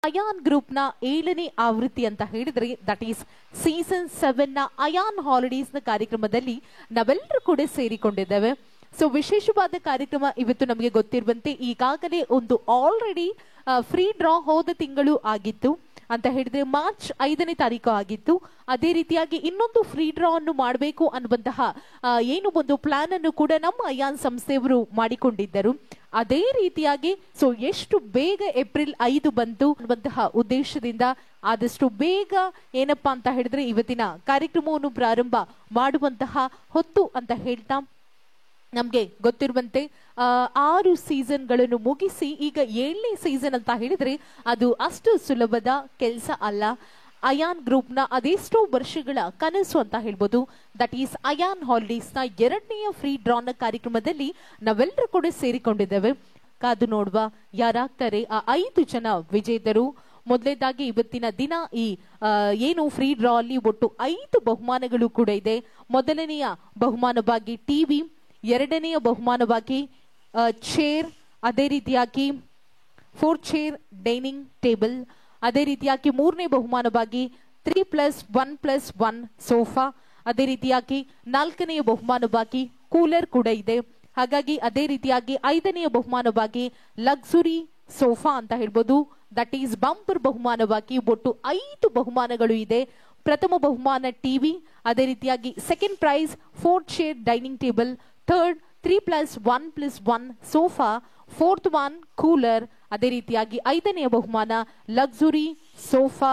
Ion group ನ 7ನೇ ಆವೃತ್ತಿ ಅಂತ ಹೇಳಿದ್ರೆ ದಟ್ ಈಸ್ ಸೀಸನ್ 7 ನ ಅಯಾನ್ ಹಾಲಿಡೇಸ್ ನ ಕಾರ್ಯಕ್ರಮದಲ್ಲಿ ನಾವೆಲ್ಲರೂ ಕೂಡ ಸೇರಿಕೊಂಡಿದ್ದೇವೆ. ಸೊ ವಿಶೇಷವಾದ ಕಾರ್ಯಕ್ರಮ ಇವತ್ತು ನಮಗೆ ಗೊತ್ತಿರುವಂತೆ ಈಗಾಗಲೇ ಒಂದು ಆಲ್ರೆಡಿ ಫ್ರೀ ಡ್ರಾ ಹೋದ ತಿಂಗಳು ಆಗಿತ್ತು ಅಂತ ಹೇಳಿದ್ರೆ ಮಾರ್ಚ್ 5ನೇ ತಾರೀಕು ಆಗಿತ್ತು. ಅದೇ ರೀತಿಯಾಗಿ ಇನ್ನೊಂದು ಫ್ರೀ ಡ್ರಾ ಅನ್ನು ಮಾಡಬೇಕು ಅನ್ನುವಂತಹ ಏನು ಒಂದು ಪ್ಲಾನ್ ಅನ್ನು ಕೂಡ ನಮ್ಮ ಅಯಾನ್ ಸಂಸ್ಥೆಯವರು ಮಾಡಿಕೊಂಡಿದ್ದರು. ಅದೇ ರೀತಿಯಾಗಿ ಸೊ ಎಷ್ಟು ಬೇಗ ಏಪ್ರಿಲ್ 5 ಬಂತು ಅನ್ನುವಂತಹ ಉದ್ದೇಶದಿಂದ ಆದಷ್ಟು ಬೇಗ ಏನಪ್ಪಾ ಅಂತ ಹೇಳಿದ್ರೆ ಇವತ್ತಿನ ಕಾರ್ಯಕ್ರಮವನ್ನು ಪ್ರಾರಂಭ ಮಾಡುವಂತಹ ಹೊತ್ತು ಅಂತ ಹೇಳ್ತಾ ನಮ್ಗೆ ಗೊತ್ತಿರುವಂತೆ 6 ಸೀಸನ್ಗಳನ್ನು ಮುಗಿಸಿ ಈಗ 7ನೇ ಸೀಸನ್ ಅಂತ ಹೇಳಿದ್ರೆ ಅದು ಅಷ್ಟು ಸುಲಭದ ಕೆಲಸ ಅಲ್ಲ. ಅಯಾನ್ ಗ್ರೂಪ್ ನ ಅದೆಷ್ಟೋ ವರ್ಷಗಳ ಕನಸು ಅಂತ ಹೇಳ್ಬೋದು. ದಟ್ ಈಸ್ ಅಯಾನ್ ಹಾಲಿಡೇಸ್ ನ 2ನೇ ಫ್ರೀ ಡ್ರಾನ ಕಾರ್ಯಕ್ರಮದಲ್ಲಿ ನಾವೆಲ್ಲರೂ ಕೂಡ ಸೇರಿಕೊಂಡಿದ್ದೇವೆ. ಕಾದು ನೋಡುವ ಯಾರಾಗ್ತಾರೆ ಆ 5 ಜನ ವಿಜೇತರು. ಮೊದಲನೇದಾಗಿ ಇವತ್ತಿನ ದಿನ ಈ ಏನು ಫ್ರೀ ಡ್ರಾ ಅಲ್ಲಿ ಒಟ್ಟು 5 ಬಹುಮಾನಗಳು ಕೂಡ ಇದೆ. ಮೊದಲನೆಯ ಬಹುಮಾನವಾಗಿ ಟಿವಿ, ಎರಡನೆಯ ಬಹುಮಾನವಾಗಿ ಚೇರ್, ಅದೇ ರೀತಿಯಾಗಿ 4 ಚೇರ್ ಡೈನಿಂಗ್ ಟೇಬಲ್, ಅದೇ ರೀತಿಯಾಗಿ 3ನೇ ಬಹುಮಾನವಾಗಿ 3+1+1 ಸೋಫಾ, ಅದೇ ರೀತಿಯಾಗಿ 4ನೆಯ ಬಹುಮಾನವಾಗಿ ಕೂಲರ್ ಕೂಡ ಇದೆ. ಹಾಗಾಗಿ ಅದೇ ರೀತಿಯಾಗಿ 5ನೆಯ ಬಹುಮಾನವಾಗಿ ಲಕ್ಸುರಿ ಸೋಫಾ ಅಂತ ಹೇಳ್ಬೋದು. ದಟ್ ಈಸ್ ಬಂಪರ್ ಬಹುಮಾನವಾಗಿ ಒಟ್ಟು 5 ಬಹುಮಾನಗಳು ಇದೆ. ಪ್ರಥಮ ಬಹುಮಾನ ಟಿವಿ, ಅದೇ ರೀತಿಯಾಗಿ second prize 4 chair dining table, third 3+1+1 sofa, fourth one cooler, ಅದೇ ರೀತಿಯಾಗಿ 5ನೆಯ ಬಹುಮಾನ ಲಕ್ಸುರಿ ಸೋಫಾ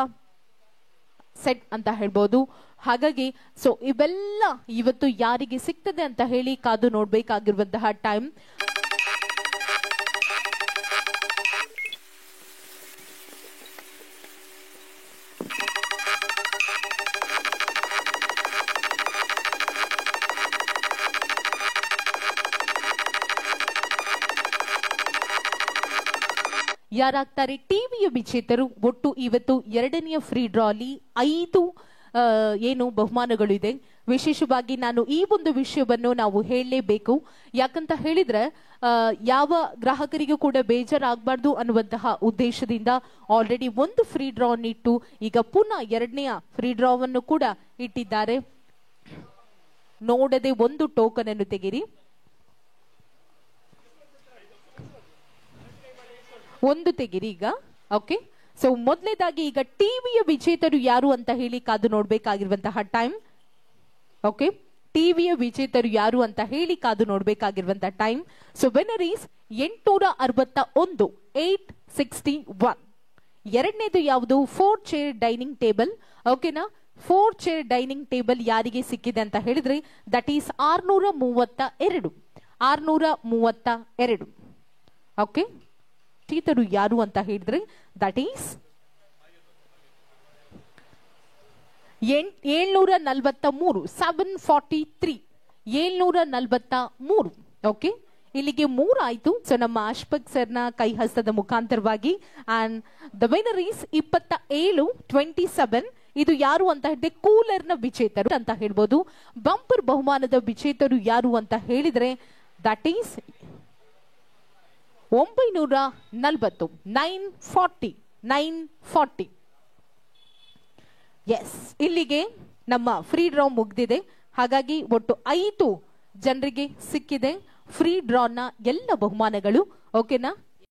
ಸೆಟ್ ಅಂತ ಹೇಳ್ಬೋದು. ಹಾಗಾಗಿ ಸೊ ಇವೆಲ್ಲ ಇವತ್ತು ಯಾರಿಗೆ ಸಿಗ್ತದೆ ಅಂತ ಹೇಳಿ ಕಾದು ನೋಡ್ಬೇಕಾಗಿರುವಂತಹ ಟೈಮ್. ಯಾರಾಗ್ತಾರೆ ಟಿವಿಯ ವಿಜೇತರು? ಒಟ್ಟು ಇವತ್ತು 2ನೇ ಫ್ರೀ ಡ್ರಾ ಅಲ್ಲಿ 5 ಏನು ಬಹುಮಾನಗಳು ಇದೆ. ವಿಶೇಷವಾಗಿ ನಾನು ಈ ಒಂದು ವಿಷಯವನ್ನು ನಾವು ಹೇಳಲೇಬೇಕು. ಯಾಕಂತ ಹೇಳಿದ್ರೆ ಯಾವ ಗ್ರಾಹಕರಿಗೂ ಕೂಡ ಬೇಜಾರಾಗಬಾರ್ದು ಅನ್ನುವಂತಹ ಉದ್ದೇಶದಿಂದ ಆಲ್ರೆಡಿ ಒಂದು ಫ್ರೀ ಡ್ರಾ ಇಟ್ಟು ಈಗ ಪುನಃ 2ನೇ ಫ್ರೀ ಡ್ರಾವನ್ನು ಕೂಡ ಇಟ್ಟಿದ್ದಾರೆ. ನೋಡದೆ ಒಂದು ಟೋಕನ್ ಅನ್ನು ತೆಗಿರಿ. ಒಂದು ತೆಗಿರಿ ಈಗ. ಓಕೆ, ಸೊ ಮೊದಲನೇದಾಗಿ ಈಗ ಟಿವಿಯ ವಿಜೇತರು ಯಾರು ಅಂತ ಹೇಳಿ ಕಾದು ನೋಡ್ಬೇಕಾಗಿರುವಂತಹ ಟೈಮ್. ಓಕೆ, ಟಿವಿಯ ವಿಜೇತರು ಯಾರು ಅಂತ ಹೇಳಿ ಕಾದು ನೋಡ್ಬೇಕಾಗಿರುವಂತಹ ಟೈಮ್. So winner is 861 861. ಎರಡನೇದು ಯಾವುದು? 4 ಚೇರ್ ಡೈನಿಂಗ್ ಟೇಬಲ್. ಓಕೆನಾ, 4 ಚೇರ್ ಡೈನಿಂಗ್ ಟೇಬಲ್ ಯಾರಿಗೆ ಸಿಕ್ಕಿದೆ ಅಂತ ಹೇಳಿದ್ರೆ ದಟ್ ಈಸ್ 632. 632. ಓಕೆ, ವಿಜೇತರು ಯಾರು ಅಂತ ಹೇಳಿದ್ರೆ ದಟ್ ಈಸ್ 743. 743. 743. ಓಕೆ, ಇಲ್ಲಿಗೆ 3 ಆಯ್ತು. ಸೊ ನಮ್ಮ ಅಶ್ಫಕ್ ಸರ್ನ ಕೈ ಹಸ್ತದ ಮುಖಾಂತರವಾಗಿ ಅಂಡ್ ದ ವಿನ್ನರ್ ಈಸ್ 27. ಇದು ಯಾರು ಅಂತ ಹೇಳಿದ್ರೆ ಕೂಲರ್ ನ ವಿಜೇತರು ಅಂತ ಹೇಳ್ಬೋದು. ಬಂಪರ್ ಬಹುಮಾನದ ವಿಜೇತರು ಯಾರು ಅಂತ ಹೇಳಿದ್ರೆ ದಟ್ ಈಸ್ 940. 940. ಎಸ್, ಇಲ್ಲಿಗೆ ನಮ್ಮ ಫ್ರೀ ಡ್ರಾ ಮುಗ್ದಿದೆ. ಹಾಗಾಗಿ ಒಟ್ಟು 5 ಜನರಿಗೆ ಸಿಕ್ಕಿದೆ ಫ್ರೀ ಡ್ರಾನ ಎಲ್ಲ ಬಹುಮಾನಗಳು. ಓಕೆನಾ?